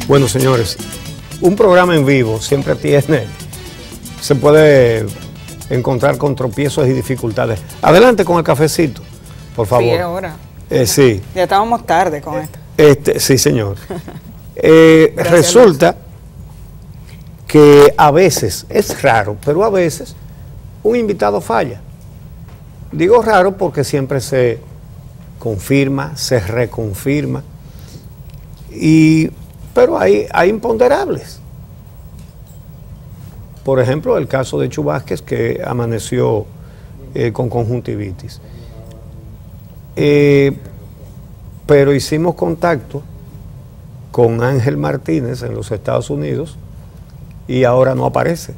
Bueno, señores, un programa en vivo siempre se puede encontrar con tropiezos y dificultades. Adelante con el cafecito, por favor. Sí, ahora. Sí. Ya estábamos tarde con esto. Sí, señor. Resulta que a veces, es raro, pero a veces un invitado falla. Digo raro porque siempre se confirma, se reconfirma, pero hay imponderables. Por ejemplo, el caso de Chu Vázquez, que amaneció con conjuntivitis. Pero hicimos contacto con Ángel Martínez en los Estados Unidos y ahora no aparece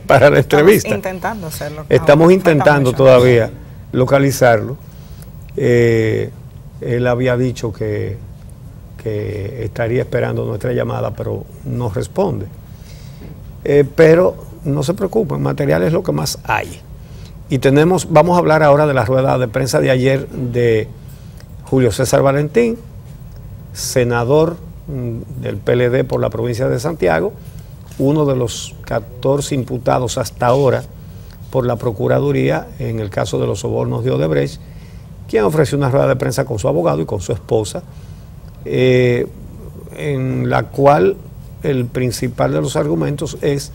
para la entrevista. Estamos intentando hacerlo. Estamos intentando todavía localizarlo. Él había dicho que estaría esperando nuestra llamada, pero no responde. Pero no se preocupen, material es lo que más hay. Y vamos a hablar ahora de la rueda de prensa de ayer de Julio César Valentín, senador del PLD por la provincia de Santiago, uno de los 14 imputados hasta ahora por la Procuraduría en el caso de los sobornos de Odebrecht, quien ofreció una rueda de prensa con su abogado y con su esposa, en la cual el principal de los argumentos es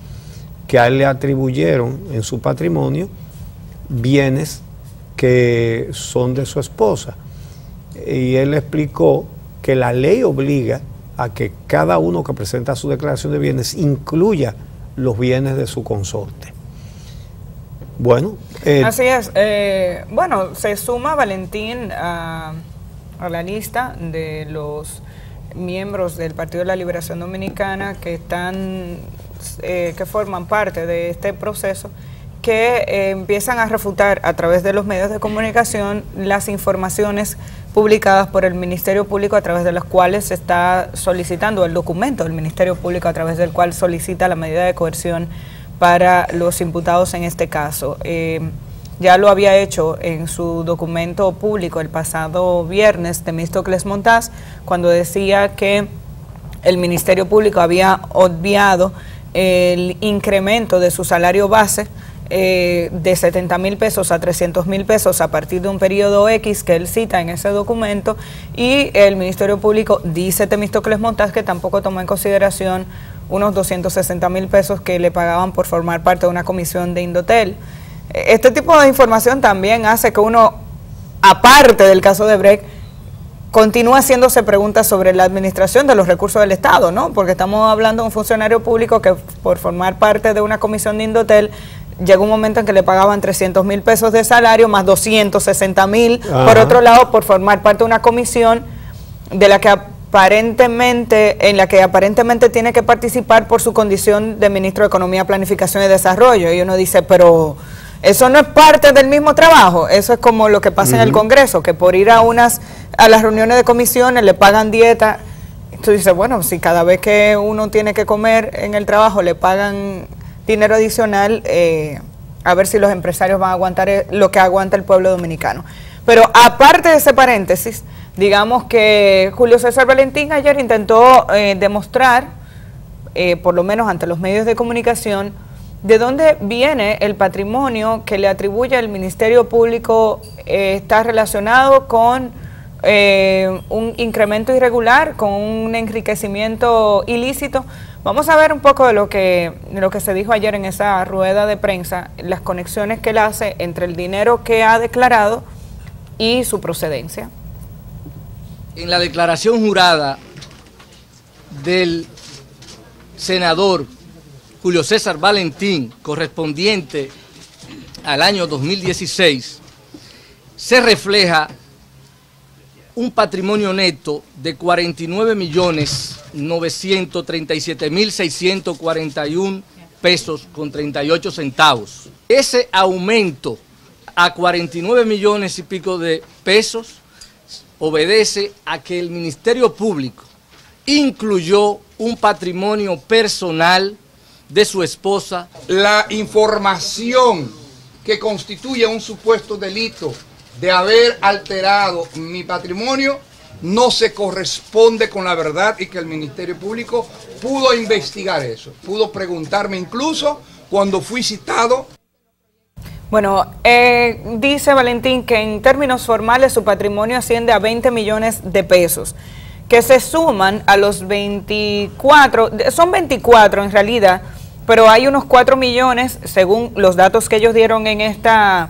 que a él le atribuyeron en su patrimonio bienes que son de su esposa. Y él explicó que la ley obliga a que cada uno que presenta su declaración de bienes incluya los bienes de su consorte. Bueno. Así es. Bueno, se suma Valentín a la lista de los miembros del Partido de la Liberación Dominicana que forman parte de este proceso, que empiezan a refutar a través de los medios de comunicación las informaciones publicadas por el Ministerio Público, a través de las cuales se está solicitando el documento del Ministerio Público, a través del cual solicita la medida de coerción para los imputados en este caso. Ya lo había hecho en su documento público el pasado viernes, Temístocles Montaz, cuando decía que el Ministerio Público había obviado el incremento de su salario base de 70,000 pesos a 300,000 pesos a partir de un periodo X que él cita en ese documento, y el Ministerio Público, dice Temístocles Montaz, que tampoco tomó en consideración unos 260,000 pesos que le pagaban por formar parte de una comisión de Indotel. Este tipo de información también hace que uno, aparte del caso de Brecht, continúe haciéndose preguntas sobre la administración de los recursos del Estado, ¿no? Porque estamos hablando de un funcionario público que por formar parte de una comisión de Indotel llegó un momento en que le pagaban 300,000 pesos de salario más 260,000 por otro lado por formar parte de una comisión en la que aparentemente tiene que participar por su condición de ministro de Economía, Planificación y Desarrollo. Y uno dice, pero eso no es parte del mismo trabajo. Eso es como lo que pasa en el Congreso, que por ir a las reuniones de comisiones le pagan dieta. Entonces dice, bueno, si cada vez que uno tiene que comer en el trabajo le pagan dinero adicional, a ver si los empresarios van a aguantar lo que aguanta el pueblo dominicano. Pero aparte de ese paréntesis, digamos que Julio César Valentín ayer intentó demostrar, por lo menos ante los medios de comunicación, de dónde viene el patrimonio que le atribuye el Ministerio Público. Está relacionado con un incremento irregular, con un enriquecimiento ilícito. Vamos a ver un poco de lo que se dijo ayer en esa rueda de prensa, las conexiones que él hace entre el dinero que ha declarado y su procedencia. En la declaración jurada del senador Julio César Valentín, correspondiente al año 2016, se refleja un patrimonio neto de 49.937.641 pesos con 38 centavos. Ese aumento a 49 millones y pico de pesos obedece a que el Ministerio Público incluyó un patrimonio personal de su esposa. La información que constituye un supuesto delito de haber alterado mi patrimonio no se corresponde con la verdad y que el Ministerio Público pudo investigar eso, pudo preguntarme incluso cuando fui citado. Bueno, dice Valentín que en términos formales su patrimonio asciende a 20 millones de pesos, que se suman a los 24, son 24 en realidad, pero hay unos 4 millones, según los datos que ellos dieron en esta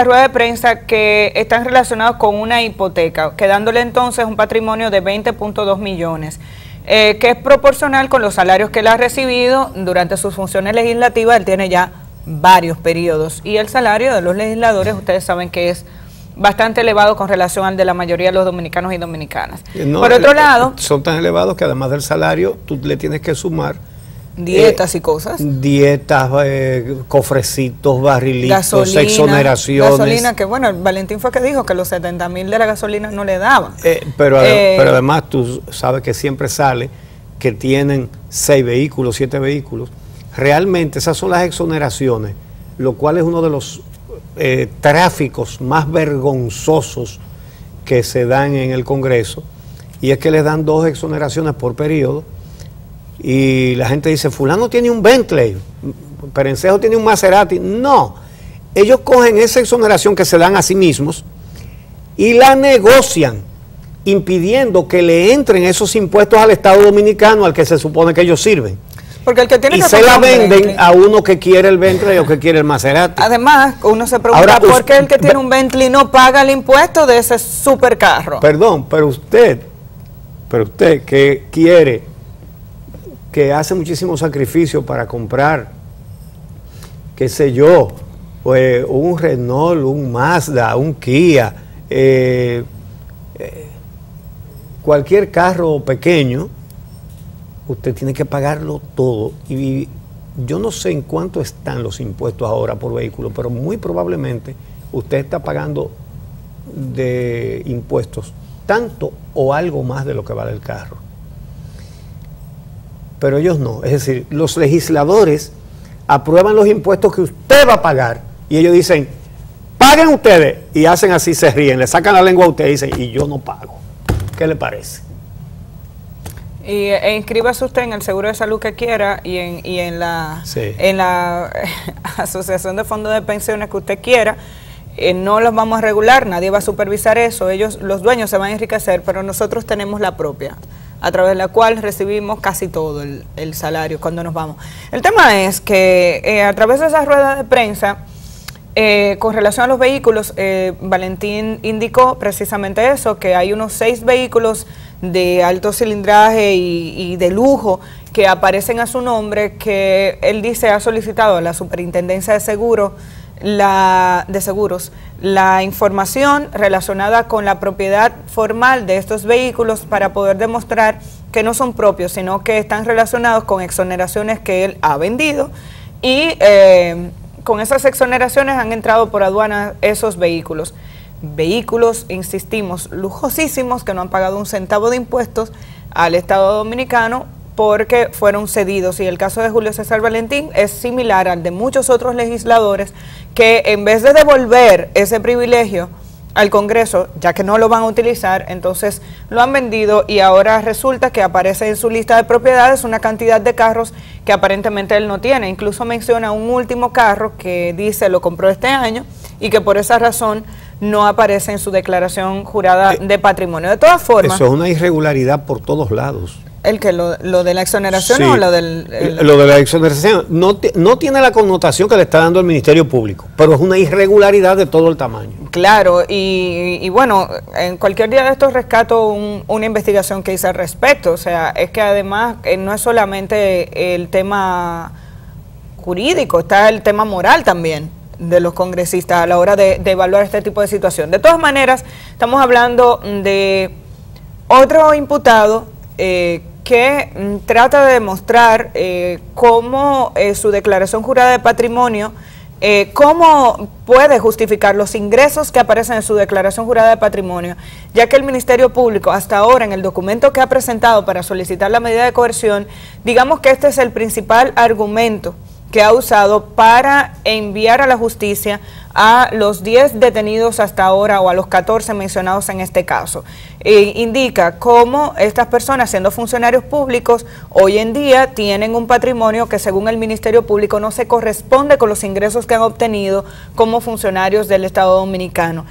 rueda de prensa, que están relacionados con una hipoteca, quedándole entonces un patrimonio de 20.2 millones, que es proporcional con los salarios que él ha recibido durante sus funciones legislativas. Él tiene ya varios periodos y el salario de los legisladores, ustedes saben que es bastante elevado con relación al de la mayoría de los dominicanos y dominicanas. No, por otro lado, son tan elevados que además del salario tú le tienes que sumar dietas y cosas. Dietas, cofrecitos, barrilitos, gasolina, exoneraciones. Gasolina, que bueno, Valentín fue que dijo que los 70.000 de la gasolina no le daban. Pero además tú sabes que siempre sale que tienen 6 vehículos, 7 vehículos. Realmente esas son las exoneraciones, lo cual es uno de los tráficos más vergonzosos que se dan en el Congreso, y es que les dan 2 exoneraciones por periodo, y la gente dice, fulano tiene un Bentley, Perencejo tiene un Maserati. No, ellos cogen esa exoneración que se dan a sí mismos y la negocian, impidiendo que le entren esos impuestos al Estado Dominicano al que se supone que ellos sirven. Porque el que tiene y que se la venden Bentley a uno que quiere el Bentley o que quiere el Maserati. Además, uno se pregunta, ahora, ¿por qué el que tiene un Bentley no paga el impuesto de ese supercarro? Perdón, pero usted que quiere, que hace muchísimo sacrificio para comprar, qué sé yo, pues un Renault, un Mazda, un Kia, cualquier carro pequeño, usted tiene que pagarlo todo. Y yo no sé en cuánto están los impuestos ahora por vehículo, pero muy probablemente usted está pagando de impuestos tanto o algo más de lo que vale el carro. Pero ellos no. Es decir, los legisladores aprueban los impuestos que usted va a pagar y ellos dicen, paguen ustedes, y hacen así, se ríen, le sacan la lengua a usted y dicen, y yo no pago. ¿Qué le parece? Y inscríbase usted en el seguro de salud que quiera y en la asociación de fondos de pensiones que usted quiera. No los vamos a regular, nadie va a supervisar eso, ellos, los dueños se van a enriquecer, pero nosotros tenemos la propia, a través de la cual recibimos casi todo el salario cuando nos vamos. El tema es que a través de esas ruedas de prensa, con relación a los vehículos, Valentín indicó precisamente eso, que hay unos 6 vehículos de alto cilindraje y de lujo que aparecen a su nombre, que él dice ha solicitado a la Superintendencia de Seguros la información relacionada con la propiedad formal de estos vehículos para poder demostrar que no son propios, sino que están relacionados con exoneraciones que él ha vendido y con esas exoneraciones han entrado por aduana esos vehículos. Vehículos, insistimos, lujosísimos, que no han pagado un centavo de impuestos al Estado Dominicano porque fueron cedidos. Y el caso de Julio César Valentín es similar al de muchos otros legisladores que en vez de devolver ese privilegio al Congreso, ya que no lo van a utilizar, entonces lo han vendido y ahora resulta que aparece en su lista de propiedades una cantidad de carros que aparentemente él no tiene. Incluso menciona un último carro que dice lo compró este año y que por esa razón no aparece en su declaración jurada de patrimonio. De todas formas, eso es una irregularidad por todos lados. ¿El que lo de la exoneración? Sí, o lo del...? Lo de la exoneración no tiene la connotación que le está dando el Ministerio Público, pero es una irregularidad de todo el tamaño. Claro, y bueno, en cualquier día de estos rescato una investigación que hice al respecto. O sea, es que además no es solamente el tema jurídico, está el tema moral también de los congresistas a la hora de evaluar este tipo de situación. De todas maneras, estamos hablando de otro imputado que trata de demostrar cómo su declaración jurada de patrimonio, cómo puede justificar los ingresos que aparecen en su declaración jurada de patrimonio, ya que el Ministerio Público hasta ahora en el documento que ha presentado para solicitar la medida de coerción, digamos que este es el principal argumento que ha usado para enviar a la justicia a los 10 detenidos hasta ahora o a los 14 mencionados en este caso. Indica cómo estas personas, siendo funcionarios públicos, hoy en día tienen un patrimonio que según el Ministerio Público no se corresponde con los ingresos que han obtenido como funcionarios del Estado Dominicano.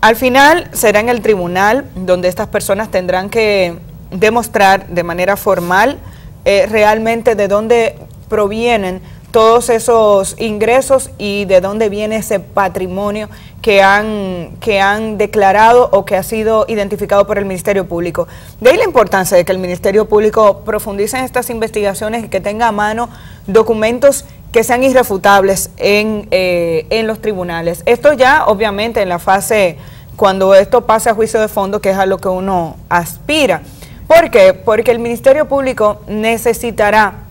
Al final será en el tribunal donde estas personas tendrán que demostrar de manera formal realmente de dónde provienen todos esos ingresos y de dónde viene ese patrimonio que han declarado o que ha sido identificado por el Ministerio Público. De ahí la importancia de que el Ministerio Público profundice en estas investigaciones y que tenga a mano documentos que sean irrefutables en los tribunales. Esto ya obviamente en la fase, cuando esto pase a juicio de fondo, que es a lo que uno aspira. ¿Por qué? Porque el Ministerio Público necesitará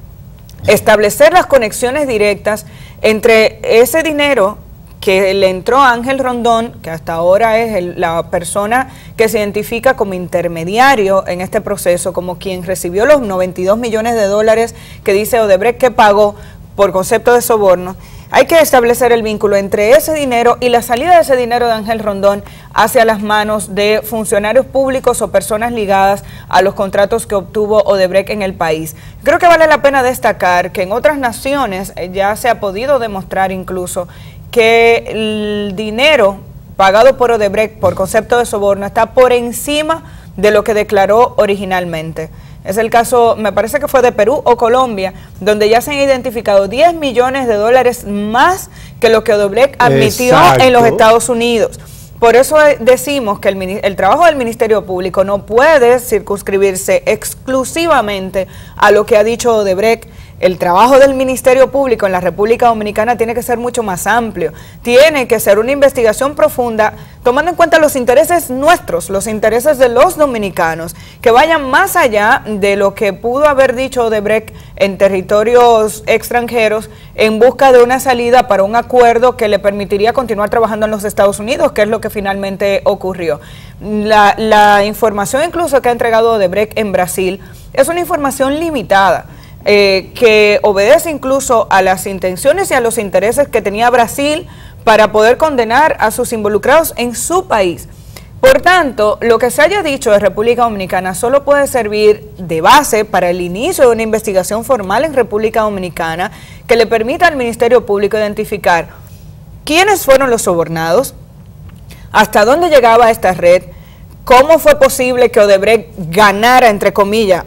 establecer las conexiones directas entre ese dinero que le entró a Ángel Rondón, que hasta ahora es la persona que se identifica como intermediario en este proceso, como quien recibió los 92 millones de dólares que dice Odebrecht que pagó por concepto de soborno. Hay que establecer el vínculo entre ese dinero y la salida de ese dinero de Ángel Rondón hacia las manos de funcionarios públicos o personas ligadas a los contratos que obtuvo Odebrecht en el país. Creo que vale la pena destacar que en otras naciones ya se ha podido demostrar incluso que el dinero pagado por Odebrecht por concepto de soborno está por encima de lo que declaró originalmente. Es el caso, me parece que fue de Perú o Colombia, donde ya se han identificado 10 millones de dólares más que lo que Odebrecht admitió en los Estados Unidos. Por eso decimos que el trabajo del Ministerio Público no puede circunscribirse exclusivamente a lo que ha dicho Odebrecht. El trabajo del Ministerio Público en la República Dominicana tiene que ser mucho más amplio. Tiene que ser una investigación profunda, tomando en cuenta los intereses nuestros, los intereses de los dominicanos, que vayan más allá de lo que pudo haber dicho Odebrecht en territorios extranjeros en busca de una salida para un acuerdo que le permitiría continuar trabajando en los Estados Unidos, que es lo que finalmente ocurrió. La información incluso que ha entregado Odebrecht en Brasil es una información limitada, que obedece incluso a las intenciones y a los intereses que tenía Brasil para poder condenar a sus involucrados en su país. Por tanto, lo que se haya dicho de República Dominicana solo puede servir de base para el inicio de una investigación formal en República Dominicana que le permita al Ministerio Público identificar quiénes fueron los sobornados, hasta dónde llegaba esta red, cómo fue posible que Odebrecht ganara, entre comillas,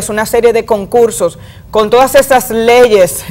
una serie de concursos con todas esas leyes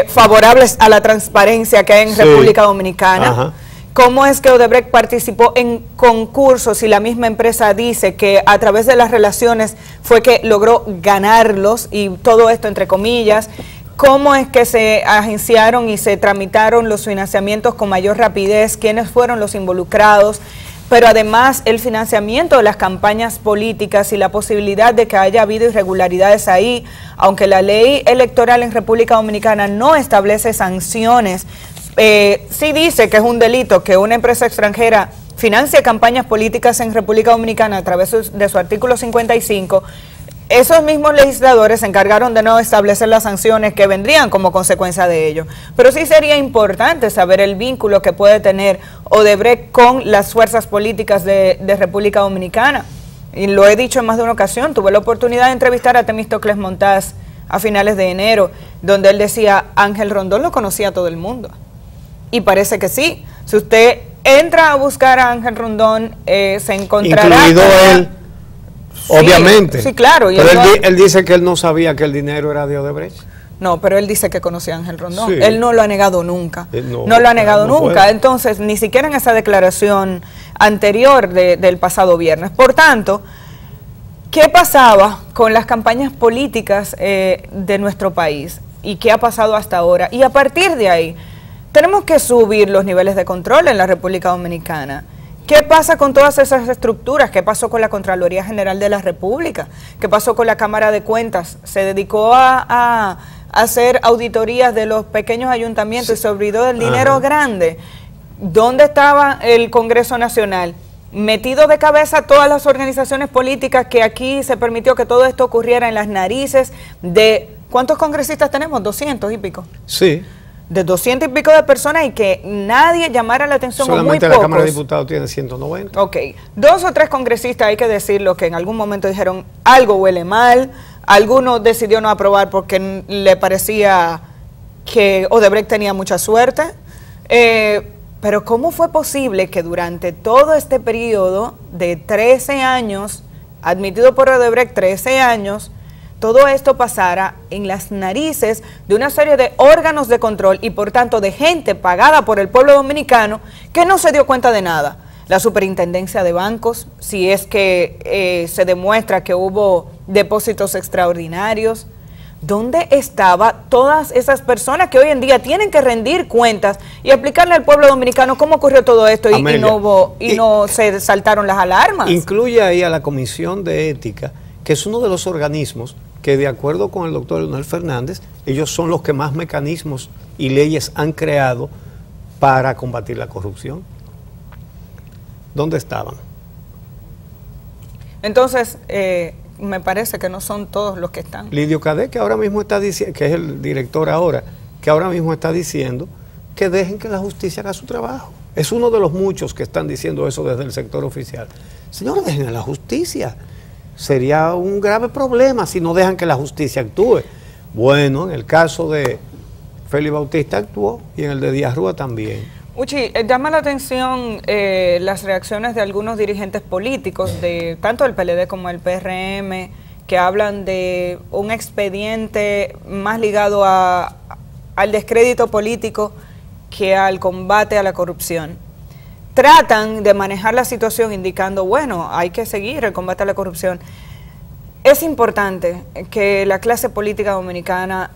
favorables a la transparencia que hay en República Dominicana. Ajá. ¿Cómo es que Odebrecht participó en concursos y la misma empresa dice que a través de las relaciones fue que logró ganarlos, y todo esto entre comillas? ¿Cómo es que se agenciaron y se tramitaron los financiamientos con mayor rapidez? ¿Quiénes fueron los involucrados? Pero además el financiamiento de las campañas políticas y la posibilidad de que haya habido irregularidades ahí, aunque la ley electoral en República Dominicana no establece sanciones, sí dice que es un delito que una empresa extranjera financie campañas políticas en República Dominicana a través de su artículo 55. Esos mismos legisladores se encargaron de no establecer las sanciones que vendrían como consecuencia de ello. Pero sí sería importante saber el vínculo que puede tener Odebrecht con las fuerzas políticas de República Dominicana. Y lo he dicho en más de una ocasión, tuve la oportunidad de entrevistar a Temístocles Montaz a finales de enero, donde él decía, Ángel Rondón lo conocía a todo el mundo. Y parece que sí. Si usted entra a buscar a Ángel Rondón, se encontrará... Incluido él. Sí, obviamente. Sí, claro. Pero él dice que él no sabía que el dinero era de Odebrecht. No, pero él dice que conocía a Ángel Rondón. Sí. Él no lo ha negado nunca. No lo ha negado nunca. Puede. Entonces, ni siquiera en esa declaración anterior del pasado viernes. Por tanto, ¿qué pasaba con las campañas políticas de nuestro país? ¿Y qué ha pasado hasta ahora? Y a partir de ahí, tenemos que subir los niveles de control en la República Dominicana. ¿Qué pasa con todas esas estructuras? ¿Qué pasó con la Contraloría General de la República? ¿Qué pasó con la Cámara de Cuentas? Se dedicó a hacer auditorías de los pequeños ayuntamientos y se olvidó del dinero grande. ¿Dónde estaba el Congreso Nacional? Metido de cabeza todas las organizaciones políticas que aquí se permitió que todo esto ocurriera en las narices de ¿Cuántos congresistas tenemos? 200 y pico. Sí. De 200 y pico de personas y que nadie llamara la atención. Solamente la Cámara de Diputados tiene 190. Ok. 2 o 3 congresistas, hay que decirlo, que en algún momento dijeron algo huele mal, alguno decidió no aprobar porque le parecía que Odebrecht tenía mucha suerte. Pero ¿cómo fue posible que durante todo este periodo de 13 años, admitido por Odebrecht 13 años, todo esto pasara en las narices de una serie de órganos de control y por tanto de gente pagada por el pueblo dominicano que no se dio cuenta de nada? La superintendencia de bancos, si es que se demuestra que hubo depósitos extraordinarios. ¿Dónde estaban todas esas personas que hoy en día tienen que rendir cuentas y explicarle al pueblo dominicano cómo ocurrió todo esto y no se saltaron las alarmas? Incluye ahí a la Comisión de Ética, que es uno de los organismos que, de acuerdo con el doctor Leonel Fernández, ellos son los que más mecanismos y leyes han creado para combatir la corrupción. ¿Dónde estaban? Entonces, me parece que no son todos los que están. Lidio Cadet, que ahora mismo está diciendo, que es el director ahora, que ahora mismo está diciendo que dejen que la justicia haga su trabajo. Es uno de los muchos que están diciendo eso desde el sector oficial. Señores, dejen a la justicia. Sería un grave problema si no dejan que la justicia actúe. Bueno, en el caso de Félix Bautista actuó y en el de Díaz Rúa también. Uchi, llama la atención las reacciones de algunos dirigentes políticos, de tanto el PLD como el PRM, que hablan de un expediente más ligado al descrédito político que al combate a la corrupción. Tratan de manejar la situación indicando, bueno, hay que seguir el combate a la corrupción. Es importante que la clase política dominicana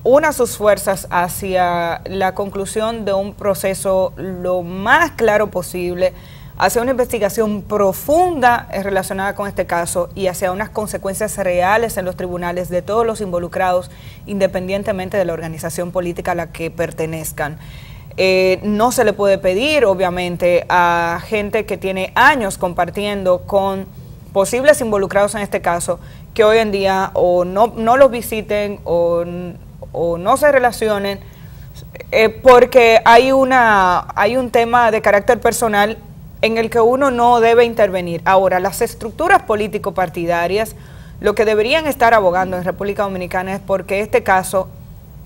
una sus fuerzas hacia la conclusión de un proceso lo más claro posible, hacia una investigación profunda relacionada con este caso y hacia unas consecuencias reales en los tribunales de todos los involucrados, independientemente de la organización política a la que pertenezcan. No se le puede pedir, obviamente, a gente que tiene años compartiendo con posibles involucrados en este caso, que hoy en día o no los visiten o no se relacionen, porque hay un tema de carácter personal en el que uno no debe intervenir. Ahora, las estructuras político-partidarias lo que deberían estar abogando en República Dominicana es porque este caso,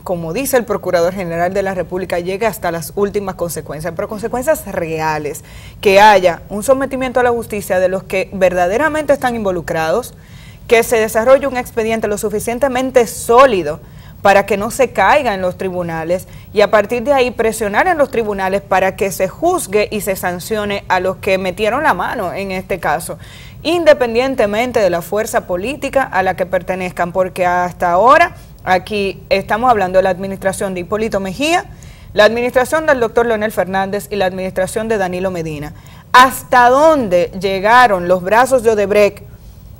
como dice el Procurador General de la República, llegue hasta las últimas consecuencias, pero consecuencias reales, que haya un sometimiento a la justicia de los que verdaderamente están involucrados, que se desarrolle un expediente lo suficientemente sólido para que no se caiga en los tribunales y a partir de ahí presionar en los tribunales para que se juzgue y se sancione a los que metieron la mano en este caso, independientemente de la fuerza política a la que pertenezcan, porque hasta ahora aquí estamos hablando de la administración de Hipólito Mejía, la administración del doctor Leonel Fernández y la administración de Danilo Medina. ¿Hasta dónde llegaron los brazos de Odebrecht?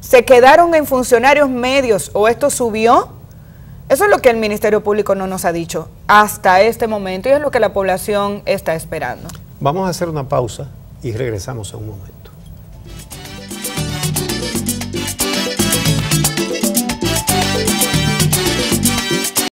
¿Se quedaron en funcionarios medios o esto subió? Eso es lo que el Ministerio Público no nos ha dicho hasta este momento y es lo que la población está esperando. Vamos a hacer una pausa y regresamos en un momento.